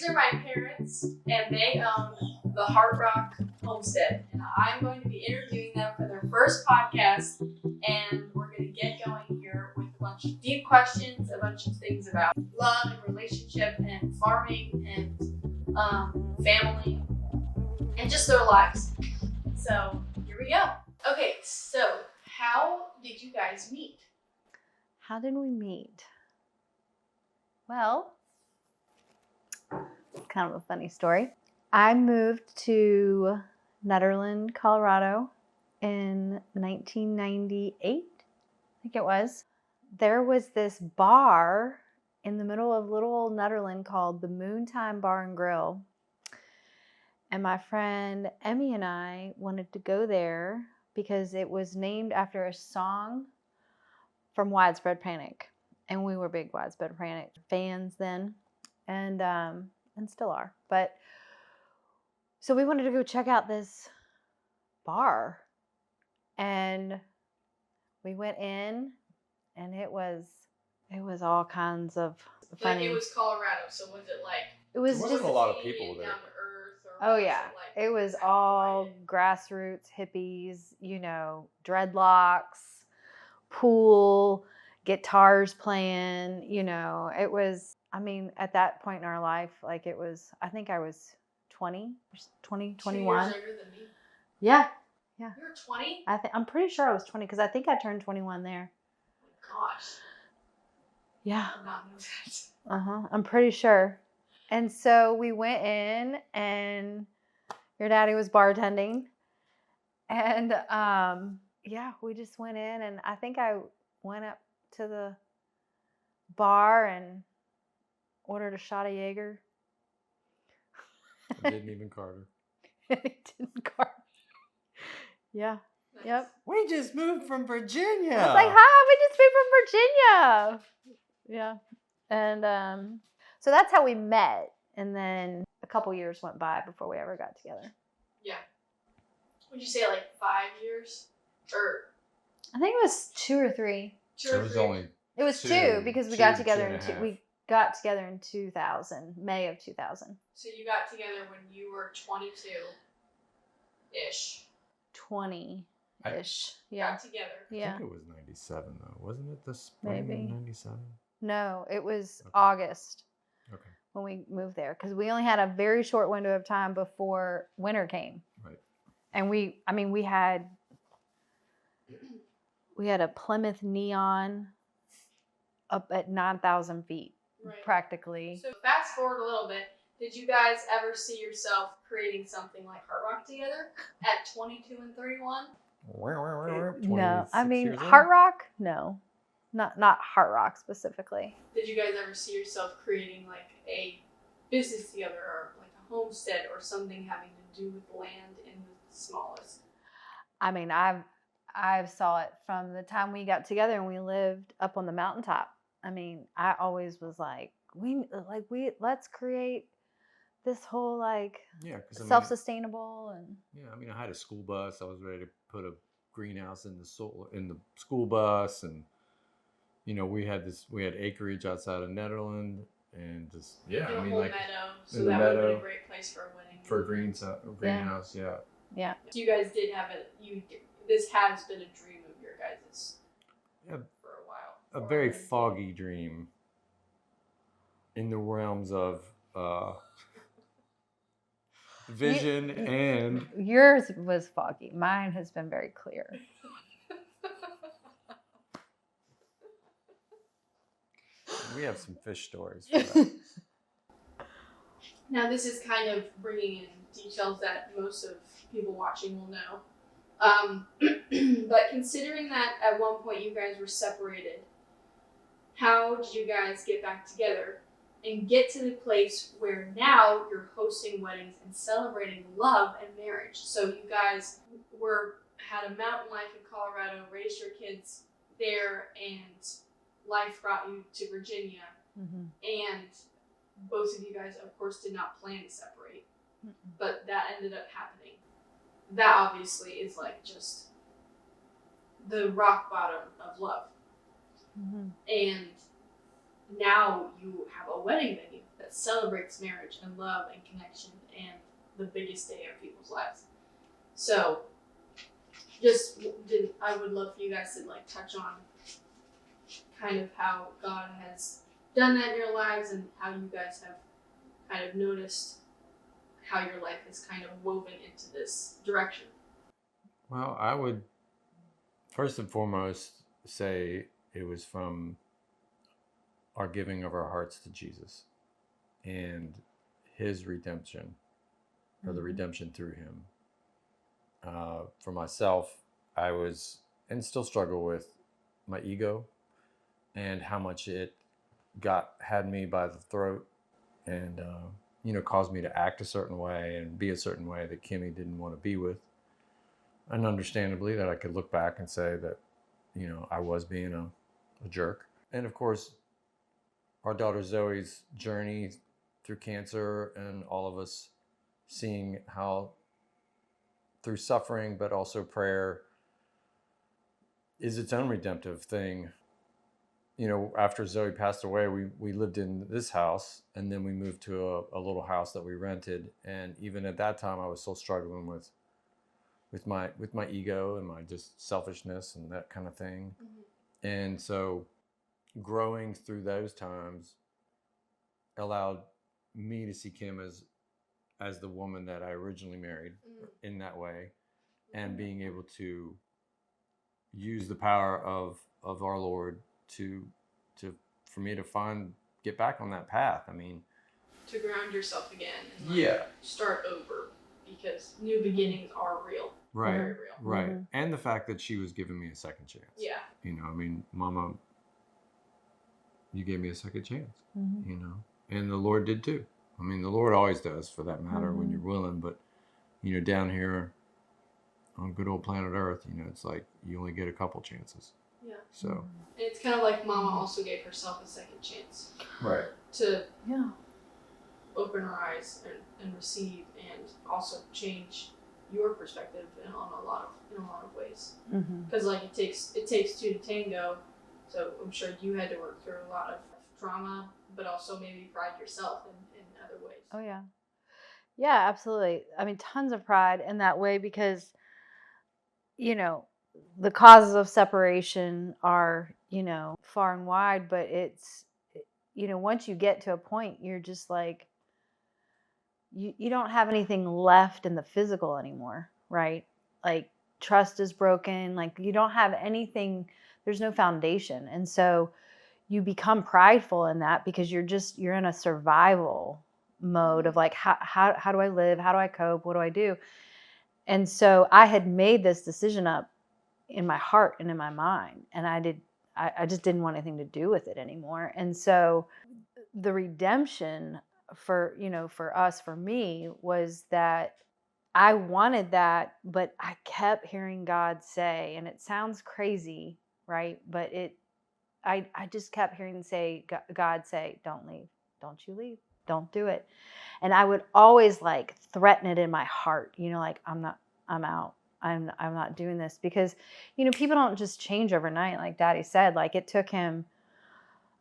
are my parents, and they own the HeartRock homestead. And I'm going to be interviewing them for their first podcast, and we're going to get going here with a bunch of deep questions, a bunch of things about love and relationship and farming and family and just their lives. So here we go. Okay, so how did you guys meet? How did we meet? Well, it's kind of a funny story. I moved to Nederland, Colorado in 1998, I think it was. There was this bar in the middle of little old Nederland called the Moontime Bar and Grill. And my friend Emmy and I wanted to go there because it was named after a song from Widespread Panic. And we were big Widespread Panic fans then, and still are. But so we wanted to go check out this bar, and we went in, and it was all kinds of funny. Like it was Colorado, so was it like? It was there just wasn't a lot of people there. Down to earth, or oh yeah, it was all grassroots hippies, dreadlocks, pool, guitars playing, it was, at that point in our life, like it was, I think I was 20, 21. 2 years younger than me. Yeah. You were 20? I'm pretty sure I was 20 because I think I turned 21 there. Oh my gosh. Yeah. I did not know that. I'm pretty sure. And so we went in, and your daddy was bartending, and we just went in, and I think I went up to the bar and ordered a shot of Jaeger. I didn't even Carter. It didn't Carter. Yeah. Nice. Yep. We just moved from Virginia. I was like, hi, we just moved from Virginia. Yeah. And so that's how we met. And then a couple years went by before we ever got together. Yeah. Would you say like 5 years? Or I think it was 2 or 3. It was 2 because we got together in 2000, May of 2000. So you got together when you were 22-ish. 20-ish. Yeah. Got together. Yeah. I think it was 97 though. Wasn't it the spring of 97? No, it was Okay. August. Okay. When we moved there, because we only had a very short window of time before winter came. Right. And we had a Plymouth Neon up at 9,000 feet, Right. practically. So fast forward a little bit. Did you guys ever see yourself creating something like HeartRock together at 22 and 31? No, HeartRock, no, not HeartRock specifically. Did you guys ever see yourself creating like a business together, or like a homestead, or something having to do with land in the smallest? I saw it from the time we got together and we lived up on the mountaintop. I always was like, let's create this whole self-sustainable and. Yeah, I had a school bus. I was ready to put a greenhouse in the school bus, and we had acreage outside of Nederland, and just meadow, so in that the would meadow be a great place for a wedding. for a greenhouse. Yeah. Yeah. So you guys did have this has been a dream of your guys' for a while. A very foggy dream in the realms of vision and... Yours was foggy. Mine has been very clear. We have some fish stories for that. Now this is kind of bringing in details that most of people watching will know. But considering that at one point you guys were separated, how did you guys get back together and get to the place where now you're hosting weddings and celebrating love and marriage? So you guys had a mountain life in Colorado, raised your kids there, and life brought you to Virginia. Mm-hmm. And both of you guys, of course, did not plan to separate, but that ended up happening. That obviously is like just the rock bottom of love. Mm-hmm. And now you have a wedding venue that celebrates marriage and love and connection and the biggest day of people's lives. So, I would love for you guys to like touch on kind of how God has done that in your lives and how you guys have kind of noticed how your life is kind of woven into this direction. Well, I would first and foremost say it was from our giving of our hearts to Jesus and his redemption, or the redemption through him. For myself, I was and still struggle with my ego and how much it had me by the throat and caused me to act a certain way and be a certain way that Kimmy didn't want to be with. And understandably, that I could look back and say that I was being a jerk. And of course, our daughter Zoe's journey through cancer, and all of us seeing how through suffering but also prayer is its own redemptive thing. After Zoe passed away, we lived in this house, and then we moved to a little house that we rented. And even at that time, I was still struggling with my ego and my just selfishness and that kind of thing. Mm-hmm. And so growing through those times allowed me to see Kim as the woman that I originally married in that way, and being able to use the power of our Lord for me to get back on that path. I mean, to ground yourself again and start over, because new beginnings are real. Right. Very real. Right. Mm-hmm. And the fact that she was giving me a second chance. Yeah. Mama, you gave me a second chance, and the Lord did too. The Lord always does, for that matter, when you're willing. But, down here on good old planet Earth, it's like you only get a couple chances. Yeah. So. And it's kind of like Mama also gave herself a second chance. Right. To open her eyes and receive, and also change your perspective in a lot of ways. Because it takes two to tango. So I'm sure you had to work through a lot of trauma, but also maybe pride yourself in other ways. Oh yeah. Yeah, absolutely. Tons of pride in that way, because, the causes of separation are, far and wide, but it's, once you get to a point, you're just like, you don't have anything left in the physical anymore, right? Like, trust is broken. Like, you don't have anything, there's no foundation. And so you become prideful in that, because you're in a survival mode of like, how do I live? How do I cope? What do I do? And so I had made this decision up in my heart and in my mind, and I just didn't want anything to do with it anymore. And so the redemption for me, was that I wanted that, but I kept hearing God say, and it sounds crazy, right? But I just kept hearing God say, don't leave. Don't you leave. Don't do it. And I would always like threaten it in my heart, like, I'm out. I'm not doing this, because, people don't just change overnight. Like Daddy said, like, it took him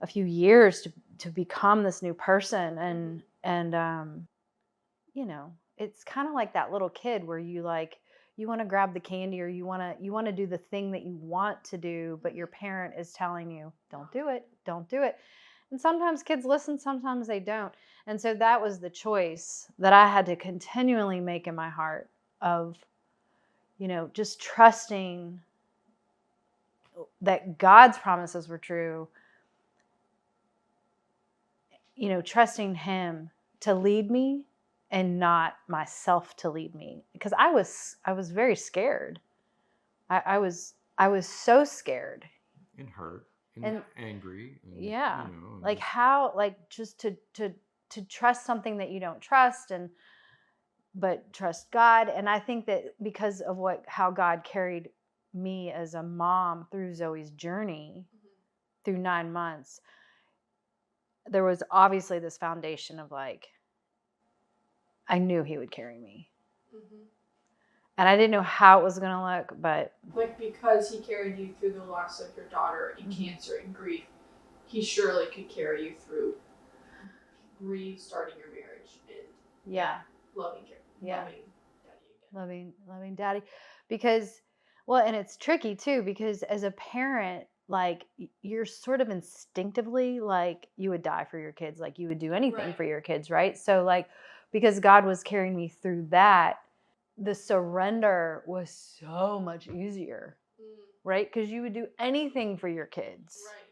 a few years to become this new person. And it's kind of like that little kid where you want to grab the candy, or you want to do the thing that you want to do, but your parent is telling you, don't do it. Don't do it. And sometimes kids listen, sometimes they don't. And so that was the choice that I had to continually make in my heart of, just trusting that God's promises were true, trusting him to lead me and not myself to lead me. Because I was very scared. I was so scared. And hurt. And angry. And, like how, like, just to trust something that you don't trust, but trust God. And I think that because of how God carried me as a mom through Zoe's journey, through 9 months, there was obviously this foundation of like, I knew he would carry me. And I didn't know how it was going to look, but... Like, because he carried you through the loss of your daughter and cancer and grief, he surely could carry you through restarting your marriage and Yeah. loving Yeah. daddy again. Loving daddy, because, well, and it's tricky too, because as a parent, like you're sort of instinctively like you would die for your kids, like you would do anything Right. for your kids, right? So like, because God was carrying me through that, the surrender was so much easier, right? Because you would do anything for your kids. Right.